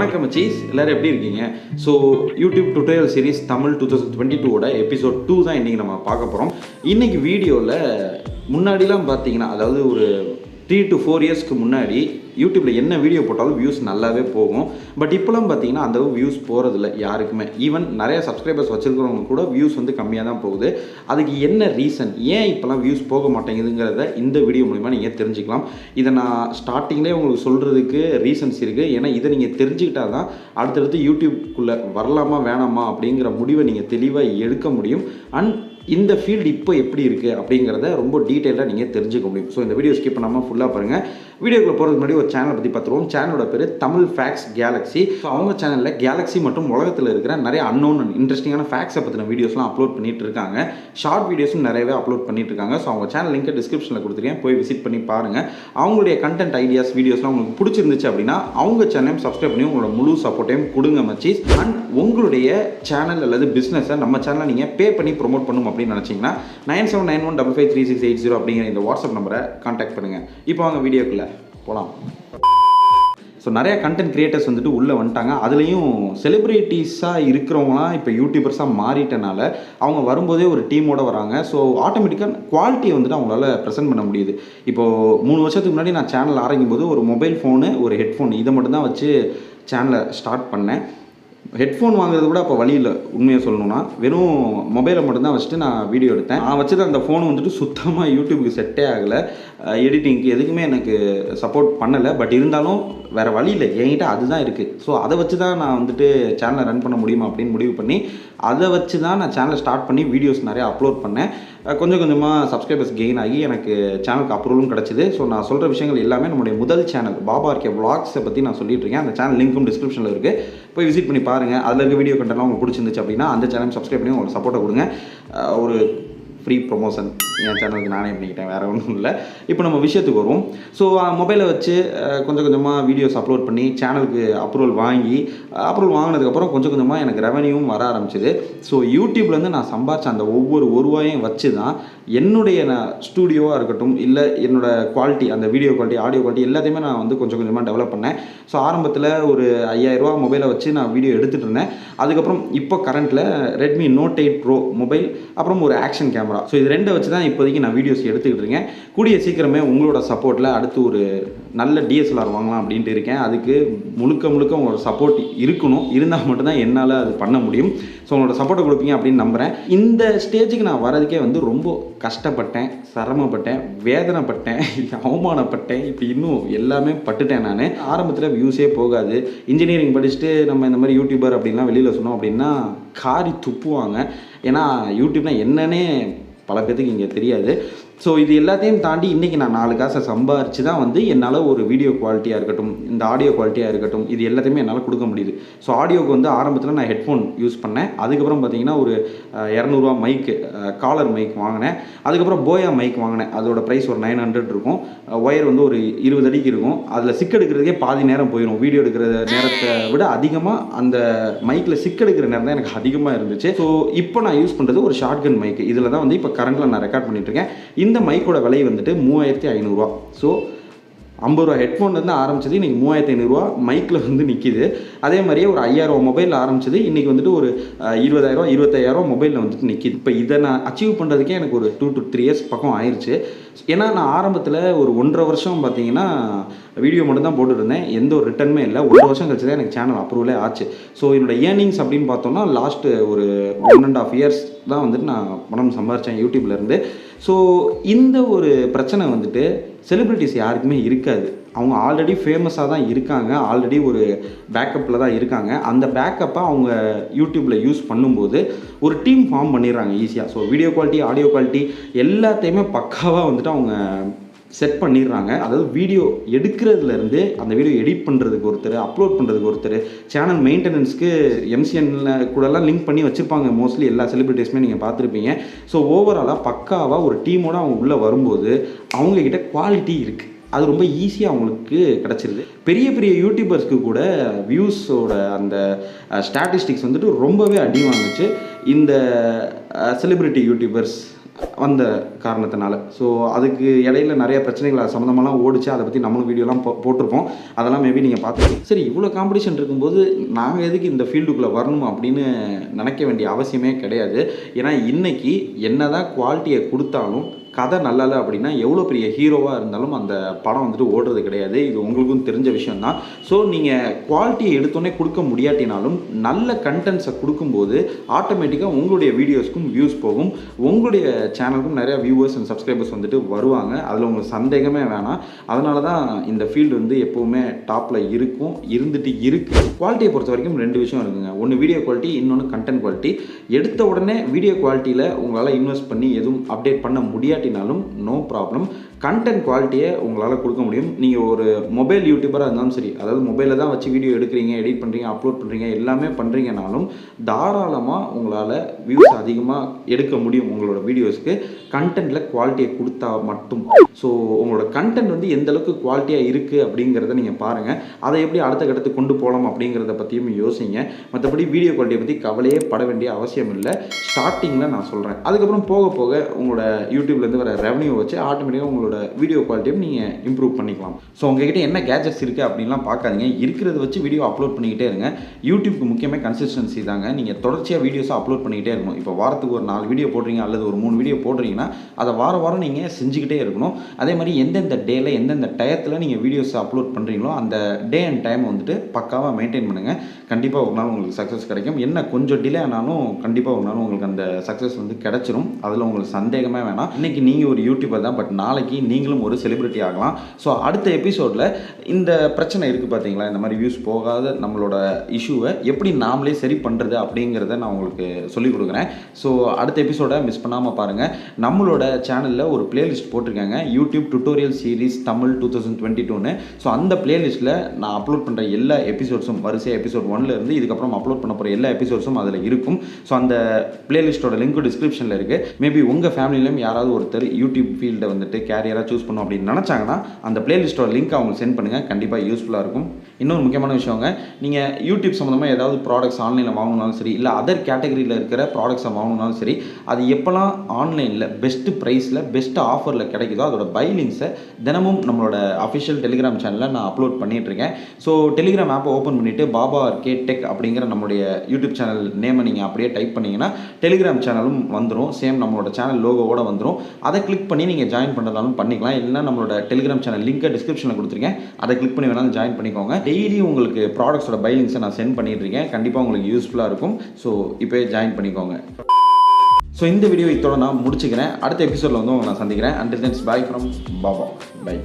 வணக்கம் மச்சீஸ், எல்லாரும் எப்படி இருக்கீங்க? So YouTube tutorial series Tamil 2022 episode 2 தான் இன்றைக்கி நம்ம பார்க்க போகிறோம். இன்றைக்கி வீடியோவில் முன்னாடிலாம் பார்த்தீங்கன்னா, அதாவது ஒரு 3 to 4 இயர்ஸ்க்கு முன்னாடி யூடியூப்பில் என்ன வீடியோ போட்டாலும் வியூஸ் நல்லாவே போகும். பட் இப்போலாம் பார்த்தீங்கன்னா அந்த வியூஸ் போகிறதில்ல யாருக்குமே. ஈவன் நிறைய சப்ஸ்கிரைபர்ஸ் வச்சுருக்கிறவங்க கூட வியூஸ் வந்து கம்மியாக தான் போகுது. அதுக்கு என்ன ரீசன், ஏன் இப்போலாம் வியூஸ் போக மாட்டேங்குதுங்கிறத இந்த வீடியோ மூலிமா நீங்கள் தெரிஞ்சுக்கலாம். இதை நான் ஸ்டார்டிங்லேயே உங்களுக்கு சொல்கிறதுக்கு ரீசன்ஸ் இருக்குது. ஏன்னா இதை நீங்கள் தெரிஞ்சுக்கிட்டால் தான் அடுத்தடுத்து யூடியூப்குள்ளே வரலாமா வேணாமா அப்படிங்கிற முடிவை நீங்கள் தெளிவாக எடுக்க முடியும். அண்ட் இந்த ஃபீல்டு இப்போ எப்படி இருக்குது அப்படிங்கிறத ரொம்ப டீட்டெயிலாக நீங்கள் தெரிஞ்சுக்க முடியும். ஸோ இந்த வீடியோ ஸ்கிப் பண்ணாமல் ஃபுல்லாக பாருங்கள். வீடியோக்குள்ள போகிறதுக்கு முன்னாடி ஒரு சேனலை பற்றி பார்த்துருவோம். சேனலோட பேர் தமிழ் ஃபேக்ஸ் கேலக்ஸி. ஸோ அவங்க சேனலில் கேலக்ஸி மற்றும் உலகத்தில் இருக்கிற நிறைய அன்னோன் அண்ட் இன்ட்ரெஸ்டிங்கான ஃபேக்ஸை பற்றின வீடியோஸ்லாம் அப்லோட் பண்ணிட்டு இருக்காங்க. ஷார்ட் வீடியோஸும் நிறையவே அப்லோட் பண்ணிட்டு இருக்காங்க. ஸோ அவங்க சேனல் லிங்க்கை டிஸ்கிரிப்ஷனில் கொடுத்துருக்கேன், போய் விசிட் பண்ணி பாருங்கள். அவங்களுடைய கண்டென்ட் ஐடியாஸ் வீடியோஸ்லாம் உங்களுக்கு பிடிச்சிருந்துச்சு அப்படின்னா அவங்க சேனலையும் சப்ஸ்கிரைப் பண்ணி உங்களோட முழு சப்போர்ட்டையும் கொடுங்க மச்சீஸ். அண்ட் உங்களுடைய சேனல் அல்லது பிஸ்னஸை நம்ம சேனலை நீங்கள் பே பண்ணி ப்ரொமோட் பண்ணணும் அப்படின்னு நினச்சிங்கன்னா 9791553680 அப்படிங்கிற இந்த வாட்ஸ்அப் நம்பரை கான்டாக்ட் பண்ணுங்கள். இப்போ அவங்க வீடியோக்குள்ளே போகலாம். ஸோ நிறையா கண்டென்ட் கிரியேட்டர்ஸ் வந்துட்டு உள்ளே வந்துட்டாங்க. அதுலேயும் செலிப்ரிட்டிஸாக இருக்கிறவங்களாம் இப்போ யூடியூபர்ஸாக மாறிட்டனால அவங்க வரும்போதே ஒரு டீமோடு வராங்க. ஸோ ஆட்டோமேட்டிக்காக குவாலிட்டியை வந்துட்டு அவங்களால ப்ரெசென்ட் பண்ண முடியுது. இப்போது 3 வருஷத்துக்கு முன்னாடி நான் சேனல் ஆரம்பிக்கும் போது ஒரு மொபைல் ஃபோனு, ஒரு ஹெட்ஃபோன், இதை மட்டும்தான் வச்சு சேனலை ஸ்டார்ட் பண்ணேன். ஹெட்ஃபோன் வாங்குறது கூட அப்போ வழி இல்லை. உண்மையாக சொல்லணும்னா வெறும் மொபைலை மட்டும்தான் வச்சுட்டு நான் வீடியோ எடுத்தேன். நான் வச்சது அந்த ஃபோனு வந்துட்டு சுத்தமாக யூடியூபுக்கு செட்டே ஆகலை. எடிட்டிங்க்கு எதுக்குமே எனக்கு சப்போர்ட் பண்ணலை. பட் இருந்தாலும் வேறு வழி இல்லை, என்கிட்ட அதுதான் இருக்குது. ஸோ அதை வச்சு தான் நான் வந்துட்டு சேனலை ரன் பண்ண முடியுமா அப்படின்னு முடிவு பண்ணி அதை வச்சு தான் நான் சேனலை ஸ்டார்ட் பண்ணி வீடியோஸ் நிறையா அப்லோட் பண்ணேன். கொஞ்சம் கொஞ்சமாக சப்ஸ்கிரைபர்ஸ் கெயின் ஆகி எனக்கு சேனலுக்கு அப்ரூவலும் கிடச்சிது. ஸோ நான் சொல்கிற விஷயங்கள் எல்லாமே நம்முடைய முதல் சேனல் BabaRK vlogsஸை பற்றி நான் சொல்லிட்டு இருக்கேன். அந்த சேனல் லிங்க்கும் டிஸ்கிரிப்ஷனில் இருக்குது, போய் விசிட் பண்ணி பாருங்கள். அதில் இருக்க வீடியோ கண்டென்ட்லாம் உங்களுக்கு பிடிச்சிருந்துச்சு அப்படின்னா அந்த சேனல் சப்ஸ்கிரைப் பண்ணி உங்களுக்கு சப்போர்ட்டை கொடுங்க. ஒரு ஃப்ரீ ப்ரொமோஷன் என் சேனலுக்கு நானே பண்ணிக்கிட்டேன், வேறு ஒன்றும் இல்லை. இப்போ நம்ம விஷயத்துக்கு வருவோம். ஸோ மொபைலை வச்சு கொஞ்சம் கொஞ்சமாக வீடியோஸ் அப்லோட் பண்ணி சேனலுக்கு அப்ரூவல் வாங்கினதுக்கப்புறம் கொஞ்சம் கொஞ்சமாக எனக்கு ரெவன்யூவும் வர ஆரம்பிச்சிது. ஸோ யூடியூப்லேருந்து நான் சம்பாதிச்ச அந்த ஒவ்வொரு ரூபாயும் வச்சு தான் என்னுடைய ஸ்டூடியோவாக இருக்கட்டும், இல்லை என்னோடய குவாலிட்டி, அந்த வீடியோ குவாலிட்டி, ஆடியோ குவாலிட்டி எல்லாத்தையுமே நான் வந்து கொஞ்சம் கொஞ்சமாக டெவலப் பண்ணேன். ஸோ ஆரம்பத்தில் ஒரு 5000 ரூபா மொபைலை வச்சு நான் வீடியோ எடுத்துகிட்டு இருந்தேன். அதுக்கப்புறம் இப்போ கரண்ட்டில் ரெட்மி நோட் 8 ப்ரோ மொபைல், அப்புறம் ஒரு ஆக்ஷன் கேமரா. ஸோ இது ரெண்டை வச்சு தான் இப்போதைக்கு நான் வீடியோஸ் எடுத்துக்கிட்டு இருக்கேன். கூடிய சீக்கிரமே உங்களோட சப்போர்ட்டில் அடுத்து ஒரு நல்ல டிஎஸ்எல்ஆர் வாங்கலாம் அப்படின்ட்டு இருக்கேன். அதுக்கு முழுக்க உங்களோட சப்போர்ட் இருக்கணும். இருந்தால் மட்டும்தான் என்னால் அது பண்ண முடியும். ஸோ உங்களோட சப்போர்ட்டை கொடுப்பீங்க அப்படின்னு நம்புகிறேன். இந்த ஸ்டேஜுக்கு நான் வரதுக்கே வந்து ரொம்ப கஷ்டப்பட்டேன், சிரமப்பட்டேன், வேதனைப்பட்டேன், அவமானப்பட்டேன், இப்படி இன்னும் எல்லாமே பட்டுட்டேன். நான் ஆரம்பத்தில் வியூஸே போகாது. இன்ஜினியரிங் படிச்சுட்டு நம்ம இந்த மாதிரி யூடியூபர் அப்படின்லாம் வெளியில் சொன்னோம் அப்படின்னா காரி துப்புவாங்க. ஏன்னா யூடியூப்னா என்னன்னே பல பேர்த்துக்கு இங்கே தெரியாது. ஸோ இது எல்லாத்தையும் தாண்டி இன்றைக்கி நான் 4 காசை சம்பாரித்து தான் வந்து என்னால் ஒரு வீடியோ குவாலிட்டியாக இருக்கட்டும், இந்த ஆடியோ குவாலிட்டியாக இருக்கட்டும், இது எல்லாத்தையுமே என்னால் கொடுக்க முடியுது. ஸோ ஆடியோக்கு வந்து ஆரம்பத்தில் நான் ஹெட்ஃபோன் யூஸ் பண்ணேன். அதுக்கப்புறம் பார்த்திங்கன்னா ஒரு 200 ரூபா மைக்கு, காலர் மைக் வாங்கினேன். அதுக்கப்புறம் போயா மைக் வாங்கினேன். அதோட ப்ரைஸ் ஒரு 900 இருக்கும். ஒயர் வந்து ஒரு 20 அடிக்கு இருக்கும். அதில் சிக்கெடுக்கிறதுக்கே பாதி நேரம் போயிடும். வீடியோ எடுக்கிற நேரத்தை விட அதிகமாக அந்த மைக்கில் சிக்கெடுக்கிற நேரம் தான் எனக்கு அதிகமாக இருந்துச்சு. ஸோ இப்போ நான் யூஸ் பண்ணுறது ஒரு ஷார்ட்கன் மைக்கு. இதில் தான் வந்து இப்போ கரண்ட்டில் நான் ரெக்கார்ட் பண்ணிகிட்ருக்கேன். இந்த மைக்கோட விலை வந்துட்டு 3500 ரூபா. ஸோ 50 ரூபா ஹெட்ஃபோன்லேருந்து ஆரம்பிச்சது இன்றைக்கி 3500 ரூபா மைக்கில் வந்து நிற்கிது. அதே மாதிரியே ஒரு 5000 ரூபா மொபைலில் ஆரம்பிச்சது இன்றைக்கி வந்துட்டு ஒரு 20000 ரூபா 25000 ரூபா மொபைலில் வந்துட்டு நிற்கிது. இப்போ இதை நான் அச்சீவ் பண்ணுறதுக்கே எனக்கு ஒரு 2 to 3 இயர்ஸ் பக்கம் ஆயிடுச்சு. ஏன்னா நான் ஆரம்பத்தில் ஒரு 1.5 வருஷம் பார்த்தீங்கன்னா வீடியோ மட்டும் தான் போட்டுருந்தேன். எந்த ஒரு ரிட்டர்னுமே இல்லை. 1 வருஷம் கழிச்சு தான் எனக்கு சேனல் அப்ரூவலே ஆச்சு. ஸோ என்னோடய ஏர்னிங்ஸ் அப்படின்னு பார்த்தோம்னா லாஸ்ட்டு ஒரு 1.5 இயர்ஸ் தான் வந்துட்டு நான் பணம் சம்பாரித்தேன் யூடியூப்லேருந்து. ஸோ இந்த ஒரு பிரச்சனை வந்துட்டு செலிப்ரிட்டிஸ் யாருக்குமே இருக்காது. அவங்க ஆல்ரெடி ஃபேமஸாக தான் இருக்காங்க, ஆல்ரெடி ஒரு பேக்கப்பில் தான் இருக்காங்க. அந்த பேக்கப்பை அவங்க யூடியூப்பில் யூஸ் பண்ணும்போது ஒரு டீம் ஃபார்ம் பண்ணிடுறாங்க ஈஸியாக. So video quality, audio quality எல்லாத்தையுமே பக்காவாக வந்துட்டு அவங்க செட் பண்ணிடுறாங்க. அதாவது வீடியோ எடுக்கிறதுலேருந்து அந்த வீடியோ எடிட் பண்ணுறதுக்கு ஒருத்தர், அப்லோட் பண்ணுறதுக்கு ஒருத்தர், சேனல் மெயின்டெனன்ஸ்க்கு எம்சிஎன்னில் கூடலாம் லிங்க் பண்ணி வச்சுருப்பாங்க. மோஸ்ட்லி எல்லா செலிபிரிட்டிஸுமே நீங்கள் பார்த்துருப்பீங்க. ஸோ ஓவராலாக பக்காவாக ஒரு டீமோடு அவங்க உள்ளே வரும்போது அவங்கக்கிட்ட குவாலிட்டி இருக்குது. அது ரொம்ப ஈஸியாக அவங்களுக்கு கிடச்சிருது. பெரிய பெரிய யூடியூபர்ஸ்க்கு கூட வியூஸோட அந்த ஸ்டாட்டிஸ்டிக்ஸ் வந்துட்டு ரொம்பவே அடி வாங்குச்சு. இந்த செலிப்ரிட்டி யூடியூபர்ஸ் வந்த காரணத்தினால. ஸோ அதுக்கு இடையில நிறைய பிரச்சனைகள் அது சம்மந்தமாலாம் ஓடிச்சு. அதை பற்றி நம்மளும் வீடியோலாம் போட்டிருப்போம். அதெல்லாம் மேபி நீங்கள் பார்த்துருக்கீங்க. சரி, இவ்வளோ காம்படிஷன் இருக்கும்போது நாங்கள் எதுக்கு இந்த ஃபீல்டுக்குள்ளே வரணும் அப்படின்னு நினைக்க வேண்டிய அவசியமே கிடையாது. ஏன்னா இன்றைக்கி என்ன தான் குவாலிட்டியை கொடுத்தாலும் கதை நல்லா இல்லை அப்படின்னா எவ்வளோ பெரிய ஹீரோவாக இருந்தாலும் அந்த படம் வந்துட்டு ஓடுறது கிடையாது. இது உங்களுக்கும் தெரிஞ்ச விஷயந்தான். ஸோ நீங்கள் குவாலிட்டியை எடுத்தோன்னே கொடுக்க முடியாட்டினாலும் நல்ல கண்டென்ட்ஸை கொடுக்கும்போது ஆட்டோமேட்டிக்காக உங்களுடைய வீடியோஸ்க்கும் வியூஸ் போகும், உங்களுடைய சேனலுக்கும் நிறையா வியூவர்ஸ் அண்ட் சப்ஸ்கிரைபர்ஸ் வந்துட்டு வருவாங்க. அதில் உங்களுக்கு சந்தேகமே வேணாம். அதனால தான் இந்த ஃபீல்டு வந்து எப்போவுமே டாப்பில் இருக்கும், இருந்துட்டு இருக்குது. குவாலிட்டியை பொறுத்த வரைக்கும் 2 விஷயம் இருக்குங்க. ஒன்று வீடியோ குவாலிட்டி, இன்னொன்று கண்டென்ட் குவாலிட்டி. எடுத்த உடனே வீடியோ குவாலிட்டியில் உங்களால் இன்வெஸ்ட் பண்ணி எதுவும் அப்டேட் பண்ண முடியாட்டினாலும் நோ ப்ராப்ளம். கண்டென்ட் குவாலிட்டியை உங்களால் கொடுக்க முடியும். நீங்கள் ஒரு மொபைல் யூடியூபராக இருந்தாலும் சரி, அதாவது மொபைலில் தான் வச்சு வீடியோ எடுக்கிறீங்க, எடிட் பண்ணுறீங்க, அப்லோட் பண்ணுறீங்க, எல்லாமே பண்ணுறீங்கனாலும் தாராளமாக உங்களால் வியூஸ் அதிகமாக எடுக்க முடியும் உங்களோட வீடியோஸ்க்கு, கண்டென்ட்டில் குவாலிட்டியை கொடுத்தா மட்டும். ஸோ உங்களோட கண்டென்ட் வந்து எந்தளவுக்கு குவாலிட்டியாக இருக்குது அப்படிங்கிறத நீங்கள் பாருங்கள். அதை எப்படி அடுத்த கட்டத்துக்கு கொண்டு போகலாம் அப்படிங்கிறத பற்றியும் யோசிங்க. மற்றபடி வீடியோ குவாலிட்டியை பற்றி கவலையே பட வேண்டிய அவசியம் இல்லை. ஸ்டார்டிங்கில் நான் சொல்கிறேன். அதுக்கப்புறம் போக போக உங்களோட யூடியூப்லேருந்து வர ரெவன்யூ வச்சு ஆட்டோமேட்டிக்காக உங்களோட வீடியோ குவாலிட்டியும் நீங்கள் இம்ப்ரூவ் பண்ணிக்கலாம். ஸோ உங்ககிட்ட என்ன கேஜெட்ஸ் இருக்குது அப்படின்லாம் பார்க்காதீங்க. இருக்கிறத வச்சு வீடியோ அப்லோட் பண்ணிக்கிட்டே இருங்க. யூடியூப்க்கு முக்கியமாக கன்சிஸ்டன்சி தாங்க. நீங்கள் தொடர்ச்சியாக வீடியோஸை அப்லோட் பண்ணிக்கிட்டே இருக்கணும். இப்போ வாரத்துக்கு ஒரு 4 வீடியோ போடுறீங்க அல்லது ஒரு 3 வீடியோ போடுறீங்கன்னா அதை வாரம் நீங்கள் செஞ்சுக்கிட்டே இருக்கணும். அதே மாதிரி எந்தெந்த டேயில் எந்தெந்த டயத்தில் நீங்கள் வீடியோஸை அப்லோட் பண்ணுறீங்களோ அந்த டே அண்ட் டைம் வந்துட்டு பக்காவாக மெயின்டைன் பண்ணுங்கள். கண்டிப்பாக ஒரு நாள் உங்களுக்கு சக்ஸஸ் கிடைக்கும். என்ன கொஞ்சம் டிலே ஆனாலும் கண்டிப்பாக ஒரு நாள் உங்களுக்கு அந்த சக்ஸஸ் வந்து கிடச்சிரும். அதில் உங்களுக்கு சந்தேகமே வேணாம். இன்றைக்கி நீங்கள் ஒரு யூடியூபர் தான், பட் நாளைக்கு நீங்களும் ஒரு செலிபிரிட்டி ஆகலாம். ஸோ அடுத்த எபிசோடில் இந்த பிரச்சனை இருக்குது பார்த்தீங்களா, இந்த மாதிரி வியூஸ் போகாத நம்மளோட இஷ்யூவை எப்படி நாமளே சரி பண்ணுறது அப்படிங்கிறத நான் உங்களுக்கு சொல்லிக் கொடுக்குறேன். ஸோ அடுத்த எபிசோடை மிஸ் பண்ணாமல் பாருங்கள். நம்மளோட சேனலில் ஒரு பிளேலிஸ்ட் போட்டிருக்காங்க, YouTube tutorial series Tamil 2022. So அந்த பிளேலிஸ்ட்டில் நான் அப்லோட் பண்ணுற எல்லா எபிசோட்ஸும் வரிசை எபிசோட் 1லேருந்து இதுக்கப்புறம் அப்லோட் பண்ண போகிற எல்லா எபிசோட்ஸும் அதில் இருக்கும். ஸோ அந்த பிளேலிஸ்ட்டோட லிங்க் டிஸ்கிரிப்ஷனில் இருக்குது. மேபி உங்கள் ஃபேமிலியிலும் யாராவது ஒருத்தர் யூடியூப் ஃபீல்டை வந்துட்டு கேரியராக சூஸ் பண்ணணும் அப்படின்னு நினச்சாங்கன்னா அந்த பிளேலிஸ்ட்டோட லிங்க் அவங்களுக்கு சென்ட் பண்ணுங்கள். கண்டிப்பாக யூஸ்ஃபுல்லாக இருக்கும். இன்னொரு முக்கியமான விஷயங்க, நீங்கள் யூடியூப் சம்மந்தமாக ஏதாவது ப்ராடக்ட்ஸ் ஆன்லைனில் வாங்கணுனாலும் சரி, இல்லை அதர் கேட்டகரியில் இருக்கிற ப்ராடக்ட்ஸை வாங்கணுனாலும் சரி, அது எப்போல்லாம் ஆன்லைனில் பெஸ்ட்டு ப்ரைஸில் பெஸ்ட்டு ஆஃபரில் கிடைக்குதோ அதோட பை லிங்க்ஸை தினமும் நம்மளோட அஃபிஷியல் டெலிகிராம் சேனலில் நான் அப்லோட் பண்ணிகிட்ருக்கேன். ஸோ டெலிகிராம் ஆப்பை ஓப்பன் பண்ணிவிட்டு BabaRK டெக் அப்படிங்கிற நம்மளுடைய யூடியூப் சேனல் நேமை நீங்கள் அப்படியே டைப் பண்ணிங்கன்னா டெலிகிராம் சேனலும் வந்துடும். சேம் நம்மளோட சேனல் லோகோவோட வந்துடும். அதை கிளிக் பண்ணி நீங்கள் ஜாயின் பண்ணுறதாலும் பண்ணிக்கலாம். இல்லைனா நம்மளோட டெலிகிராம் சேனல் லிங்கை டிஸ்கிரிப்ஷனில் கொடுத்துருக்கேன், அதை கிளிக் பண்ணி வேணாலும் ஜாயின் பண்ணிக்கோங்க. டெய்லி உங்களுக்கு ப்ராடக்ட்ஸோட பை லிங்க்ஸை நான் சென்ட் பண்ணிட்டுருக்கேன். கண்டிப்பாக உங்களுக்கு யூஸ்ஃபுல்லாக இருக்கும். ஸோ இப்போயே ஜாயின் பண்ணிக்கோங்க. ஸோ இந்த வீடியோ இதோட நான் முடிச்சுக்கிறேன். அடுத்த எபிசோடில் வந்து உங்களை நான் சந்திக்கிறேன். Until then bye from Baba. By.